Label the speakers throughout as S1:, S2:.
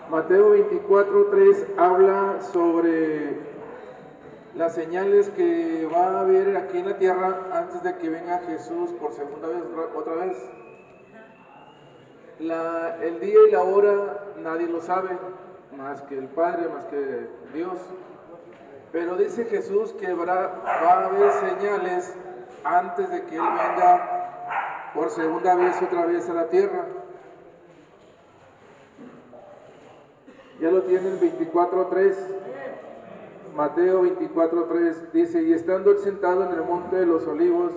S1: Mateo 24:3 habla sobre las señales que va a haber aquí en la tierra antes de que venga Jesús por segunda vez, otra vez. El día y la hora nadie lo sabe, más que el Padre, más que Dios. Pero dice Jesús que va a haber señales antes de que Él venga por segunda vez otra vez a la tierra. Ya lo tienen 24:3. Mateo 24:3 dice: y estando él sentado en el monte de los olivos,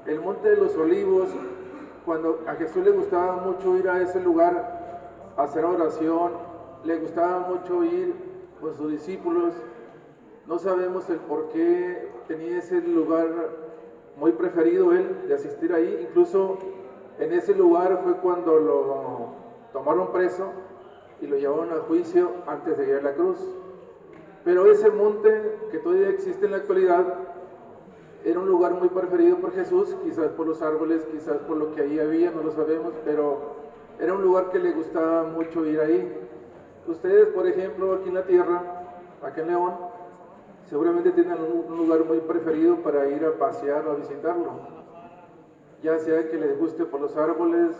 S1: el monte de los olivos, cuando a Jesús le gustaba mucho ir a ese lugar a hacer oración, le gustaba mucho ir con sus discípulos. No sabemos el por qué tenía ese lugar muy preferido él de asistir ahí. Incluso en ese lugar fue cuando lo tomaron preso y lo llevaron a juicio antes de ir a la cruz. Pero ese monte que todavía existe en la actualidad era un lugar muy preferido por Jesús, quizás por los árboles, quizás por lo que ahí había, no lo sabemos, pero era un lugar que le gustaba mucho ir ahí. Ustedes, por ejemplo, aquí en la tierra, acá en León, seguramente tienen un lugar muy preferido para ir a pasear o a visitarlo, ya sea que les guste por los árboles,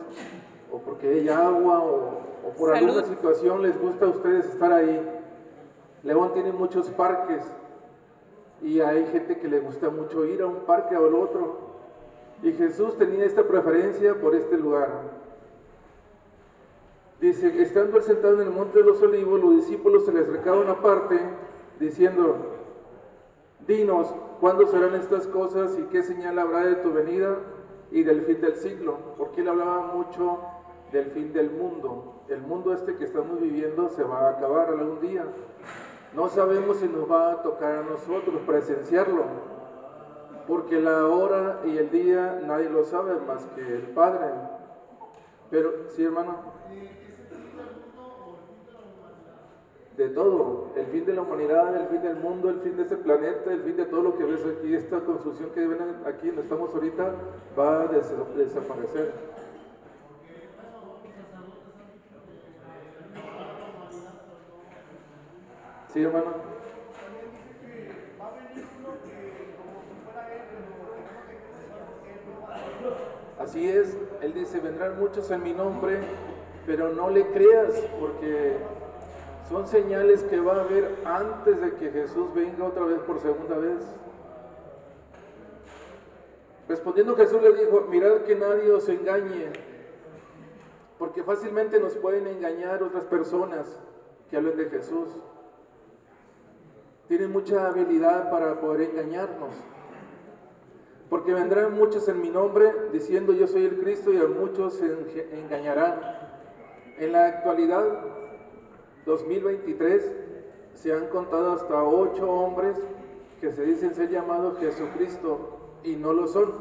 S1: o porque hay agua, o por alguna situación les gusta a ustedes estar ahí. León tiene muchos parques, y hay gente que le gusta mucho ir a un parque o al otro, y Jesús tenía esta preferencia por este lugar. Dice: estando él sentado en el monte de los olivos, los discípulos se le acercaban aparte, diciendo: dinos, ¿cuándo serán estas cosas y qué señal habrá de tu venida y del fin del siglo? Porque él hablaba mucho del fin del mundo. El mundo este que estamos viviendo se va a acabar algún día. No sabemos si nos va a tocar a nosotros presenciarlo, porque la hora y el día nadie lo sabe más que el Padre. Pero, sí, hermano, de todo, el fin de la humanidad, el fin del mundo, el fin de este planeta, el fin de todo lo que ves aquí, esta construcción que ven aquí donde estamos ahorita, va a desaparecer. Sí, hermano. Así es, él dice: vendrán muchos en mi nombre, pero no le creas, porque son señales que va a haber antes de que Jesús venga otra vez por segunda vez. Respondiendo Jesús le dijo: mirad que nadie os engañe, porque fácilmente nos pueden engañar otras personas que hablen de Jesús. Tienen mucha habilidad para poder engañarnos. Porque vendrán muchos en mi nombre diciendo: yo soy el Cristo, y a muchos se engañarán. En la actualidad, 2023, se han contado hasta 8 hombres que se dicen ser llamados Jesucristo y no lo son.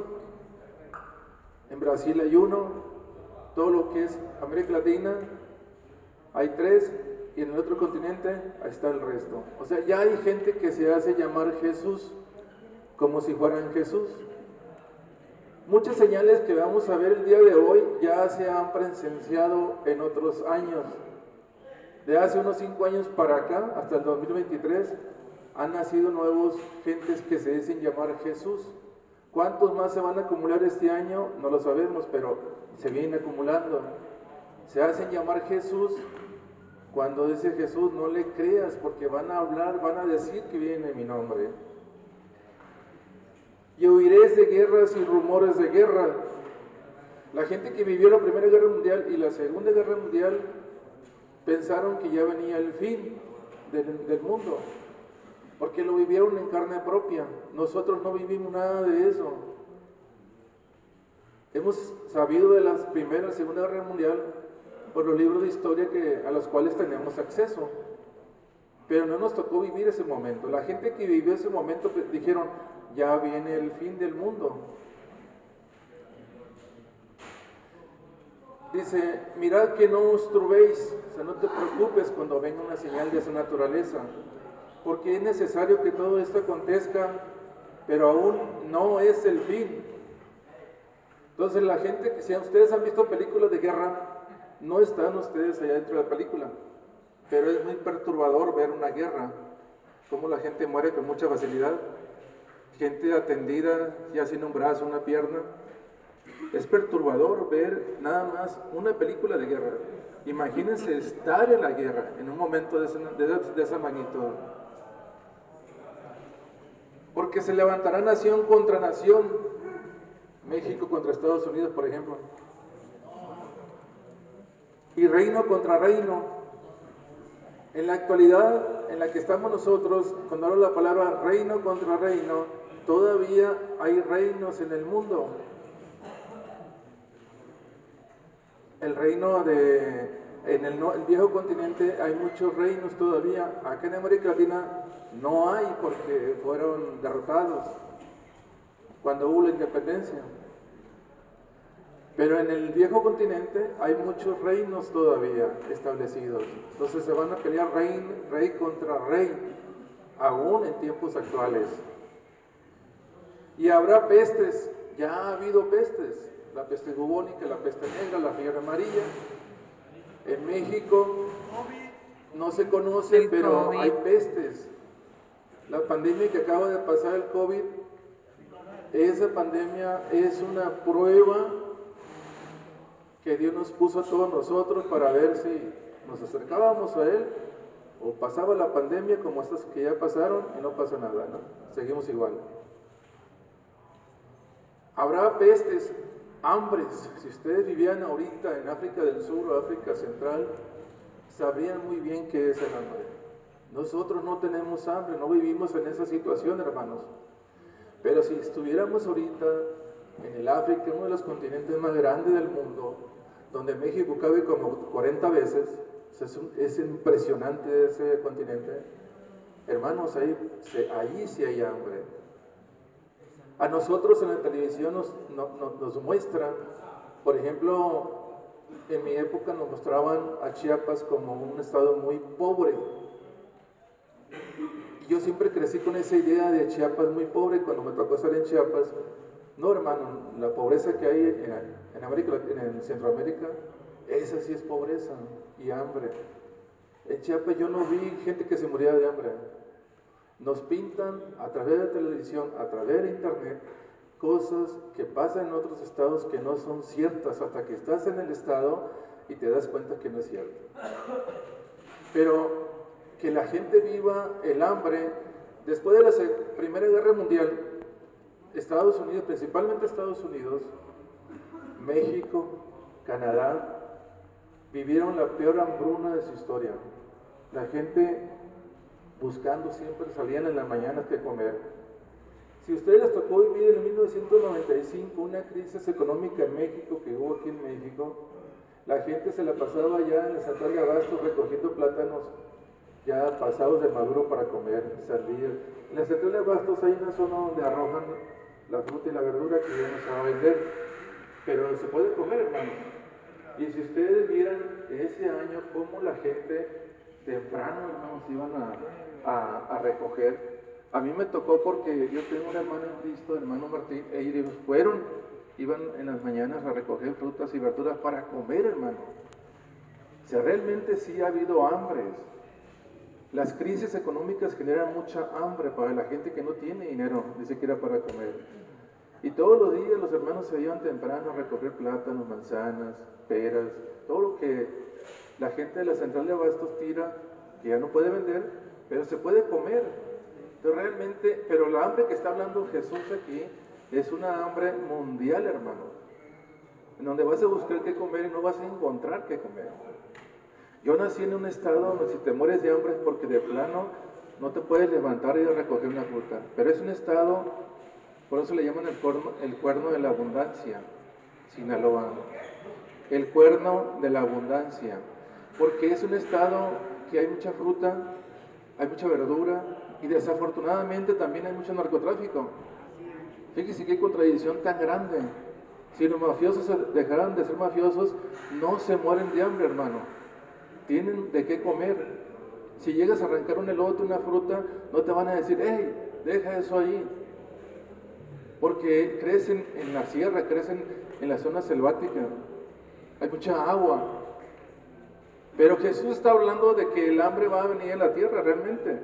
S1: En Brasil hay uno, todo lo que es América Latina hay 3, y en el otro continente ahí está el resto. O sea, ya hay gente que se hace llamar Jesús como si fueran Jesús. Muchas señales que vamos a ver el día de hoy ya se han presenciado en otros años. De hace unos 5 años para acá, hasta el 2023, han nacido nuevos gentes que se dicen llamar Jesús. ¿Cuántos más se van a acumular este año? No lo sabemos, pero se vienen acumulando. Se hacen llamar Jesús. Cuando dice Jesús, no le creas, porque van a hablar, van a decir que viene en mi nombre. Y oiréis de guerras y rumores de guerra. La gente que vivió la Primera Guerra Mundial y la Segunda Guerra Mundial pensaron que ya venía el fin del mundo, porque lo vivieron en carne propia. Nosotros no vivimos nada de eso. Hemos sabido de la Primera y Segunda Guerra Mundial por los libros de historia a los cuales tenemos acceso, pero no nos tocó vivir ese momento. La gente que vivió ese momento dijeron: ya viene el fin del mundo. Dice: mirad que no os turbéis, o sea, no te preocupes cuando venga una señal de esa naturaleza, porque es necesario que todo esto acontezca, pero aún no es el fin. Entonces la gente, si ustedes han visto películas de guerra, no están ustedes allá dentro de la película. pero es muy perturbador ver una guerra, cómo la gente muere con mucha facilidad, gente atendida ya sin un brazo, una pierna. Es perturbador ver nada más una película de guerra. Imagínense estar en la guerra en un momento de esa magnitud. Porque se levantará nación contra nación, México contra Estados Unidos, por ejemplo, y reino contra reino. En la actualidad en la que estamos nosotros, cuando hablo la palabra reino contra reino, todavía hay reinos en el mundo. El reino en el viejo continente hay muchos reinos todavía. Acá en América Latina no hay porque fueron derrotados cuando hubo la independencia. Pero en el viejo continente hay muchos reinos todavía establecidos. Entonces se van a pelear rey contra rey, aún en tiempos actuales. Y habrá pestes, ya ha habido pestes, la peste bubónica, la peste negra, la fiebre amarilla. En México no se conoce, pero hay pestes. La pandemia que acaba de pasar, el COVID, esa pandemia es una prueba que Dios nos puso a todos nosotros para ver si nos acercábamos a Él o pasaba la pandemia como estas que ya pasaron y no pasa nada, ¿no? Seguimos igual. Habrá pestes, hambres. Si ustedes vivían ahorita en África del Sur o África Central, sabrían muy bien qué es el hambre. Nosotros no tenemos hambre, no vivimos en esa situación, hermanos. Pero si estuviéramos ahorita en el África, uno de los continentes más grandes del mundo, donde México cabe como 40 veces, es impresionante ese continente, hermanos, ahí sí hay hambre. A nosotros en la televisión nos muestran, por ejemplo, en mi época nos mostraban a Chiapas como un estado muy pobre. Y yo siempre crecí con esa idea de Chiapas muy pobre. Cuando me tocó estar en Chiapas, no, hermano, la pobreza que hay en América, en Centroamérica, esa sí es pobreza y hambre. En Chiapas yo no vi gente que se moría de hambre. Nos pintan a través de televisión, a través de internet, cosas que pasan en otros estados que no son ciertas hasta que estás en el estado y te das cuenta que no es cierto. Pero que la gente viva el hambre, después de la Primera Guerra Mundial, Estados Unidos, principalmente Estados Unidos, México, Canadá, vivieron la peor hambruna de su historia. La gente buscando siempre, salían en las mañanas que comer. Si a ustedes les tocó vivir en 1995 una crisis económica en México, que hubo aquí en México, la gente se la pasaba ya en la central de abastos recogiendo plátanos ya pasados de maduro para comer, salir. En la central de abastos hay una zona donde arrojan la fruta y la verdura que ya no se va a vender, pero se puede comer, hermano. Y si ustedes vieran ese año cómo la gente temprano, hermanos, iban a recoger. A mí me tocó porque yo tengo un hermano en Cristo, hermano Martín, ellos iban en las mañanas a recoger frutas y verduras para comer, hermano. O sea, realmente sí ha habido hambres. Las crisis económicas generan mucha hambre para la gente que no tiene dinero, ni siquiera para comer. Y todos los días los hermanos se iban temprano a recoger plátanos, manzanas, peras, todo lo que la gente de la central de abastos tira, que ya no puede vender, pero se puede comer. Entonces realmente, pero la hambre que está hablando Jesús aquí es una hambre mundial, hermano, en donde vas a buscar qué comer y no vas a encontrar qué comer. Yo nací en un estado donde si te mueres de hambre es porque de plano no te puedes levantar y ir a recoger una fruta, pero es un estado, por eso le llaman el cuerno de la abundancia, Sinaloa, el cuerno de la abundancia, porque es un estado que hay mucha fruta, hay mucha verdura y desafortunadamente también hay mucho narcotráfico. Fíjese qué contradicción tan grande. Si los mafiosos dejaran de ser mafiosos, no se mueren de hambre, hermano. Tienen de qué comer. Si llegas a arrancar un elote, una fruta, no te van a decir, hey, deja eso ahí. Porque crecen en la sierra, crecen en la zona selvática. Hay mucha agua. Pero Jesús está hablando de que el hambre va a venir a la tierra realmente.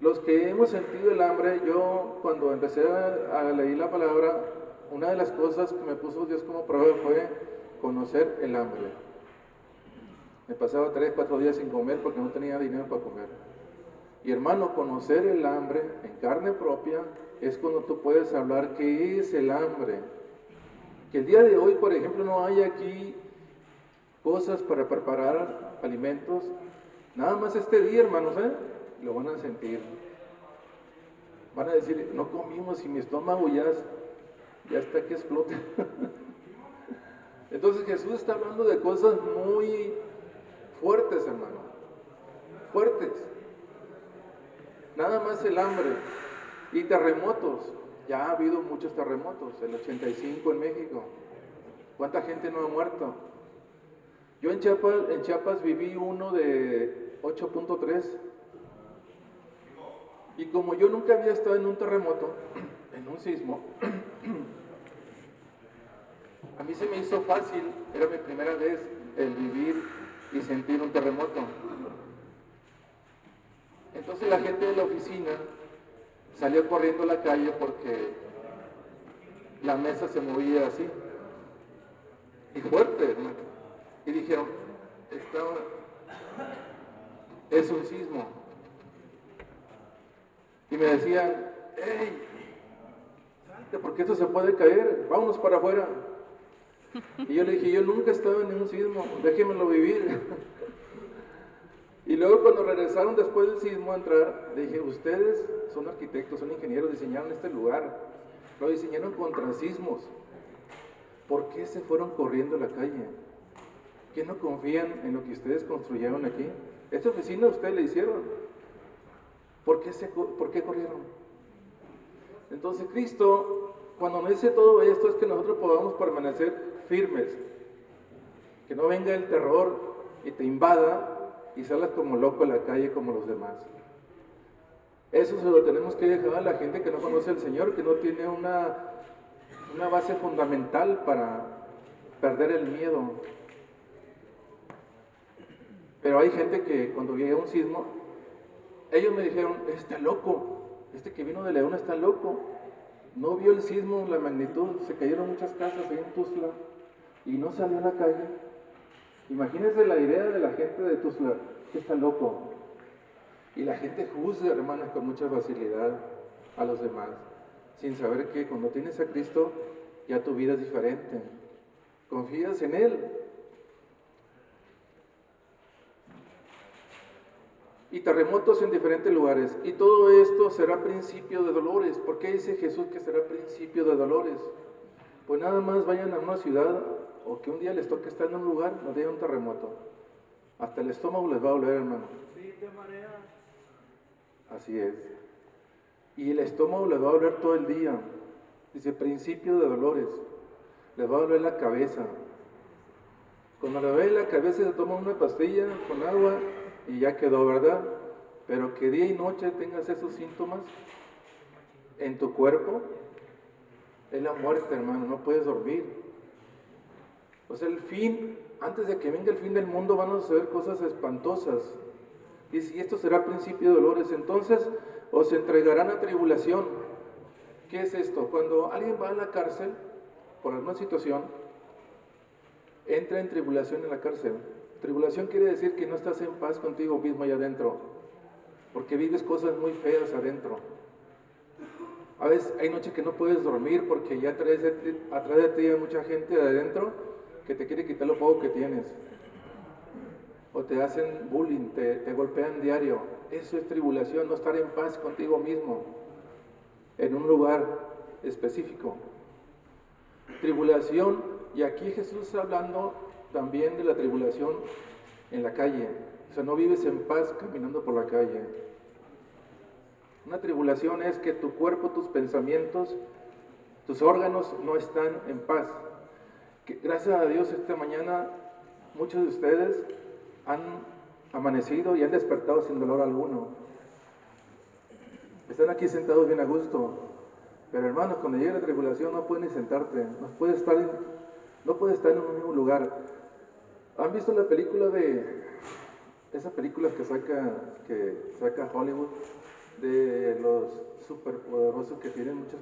S1: Los que hemos sentido el hambre, yo cuando empecé a leer la palabra, una de las cosas que me puso Dios como prueba fue conocer el hambre. Me pasaba 3, 4 días sin comer porque no tenía dinero para comer. Y hermano, conocer el hambre en carne propia es cuando tú puedes hablar qué es el hambre. Que el día de hoy, por ejemplo, no hay aquí cosas para preparar alimentos. Nada más este día, hermanos, lo van a sentir. Van a decir, no comimos y mi estómago ya está que explota. Entonces Jesús está hablando de cosas muy fuertes, hermano. Fuertes. Nada más el hambre. Y terremotos. Ya ha habido muchos terremotos. El 85 en México. ¿Cuánta gente no ha muerto? Yo en Chiapas viví uno de 8.3. Y como yo nunca había estado en un terremoto, en un sismo, a mí se me hizo fácil, era mi primera vez, el vivir y sentir un terremoto. Entonces la gente de la oficina salió corriendo a la calle porque la mesa se movía así, y fuerte, ¿no? Y dijeron, es un sismo. Y me decían, hey, salte porque esto se puede caer, vámonos para afuera. Y yo le dije, yo nunca he estado en un sismo, déjenmelo vivir. Y luego cuando regresaron después del sismo a entrar, le dije, ustedes son arquitectos, son ingenieros, diseñaron este lugar, lo diseñaron contra sismos. ¿Por qué se fueron corriendo a la calle? ¿Qué no confían en lo que ustedes construyeron aquí? Esta oficina ustedes la hicieron. ¿Por qué corrieron? Entonces Cristo, cuando nos dice todo esto, es que nosotros podamos permanecer firmes. Que no venga el terror y te invada y salgas como loco a la calle como los demás. Eso se lo tenemos que dejar a la gente que no conoce al Señor, que no tiene una base fundamental para perder el miedo. Pero hay gente que cuando llega un sismo, ellos me dijeron, está loco, este que vino de León está loco, no vio el sismo, la magnitud, se cayeron muchas casas ahí en Tuxtla y no salió a la calle. Imagínense la idea de la gente de Tuxtla, que está loco. Y la gente juzga, hermanos, con mucha facilidad a los demás, sin saber que cuando tienes a Cristo, ya tu vida es diferente. Confías en Él. Y terremotos en diferentes lugares. Y todo esto será principio de dolores. ¿Por qué dice Jesús que será principio de dolores? Pues nada más vayan a una ciudad o que un día les toque estar en un lugar donde haya un terremoto. Hasta el estómago les va a doler, hermano.
S2: Sí, te marea.
S1: Así es. Y el estómago les va a doler todo el día. Dice principio de dolores. Les va a doler la cabeza. Cuando le duele la cabeza se toma una pastilla con agua y ya quedó, ¿verdad? Pero que día y noche tengas esos síntomas en tu cuerpo, es la muerte, hermano, no puedes dormir. O sea, el fin, antes de que venga el fin del mundo van a suceder cosas espantosas. Dice, y esto será principio de dolores, entonces os entregarán a tribulación. ¿Qué es esto? Cuando alguien va a la cárcel por alguna situación, entra en tribulación en la cárcel. Tribulación quiere decir que no estás en paz contigo mismo allá adentro, porque vives cosas muy feas adentro. A veces hay noches que no puedes dormir porque ya atrás de ti hay mucha gente de adentro que te quiere quitar lo poco que tienes. O te hacen bullying, te golpean diario. Eso es tribulación, no estar en paz contigo mismo en un lugar específico. Tribulación, y aquí Jesús está hablando también de la tribulación en la calle. O sea, no vives en paz caminando por la calle. Una tribulación es que tu cuerpo, tus pensamientos, tus órganos no están en paz. Que, gracias a Dios, esta mañana muchos de ustedes han amanecido y han despertado sin dolor alguno. Están aquí sentados bien a gusto. Pero hermanos, cuando llegue la tribulación no puedes ni sentarte, no puedes estar en un mismo lugar. ¿Han visto la película esas películas que saca Hollywood, de los superpoderosos que tienen muchas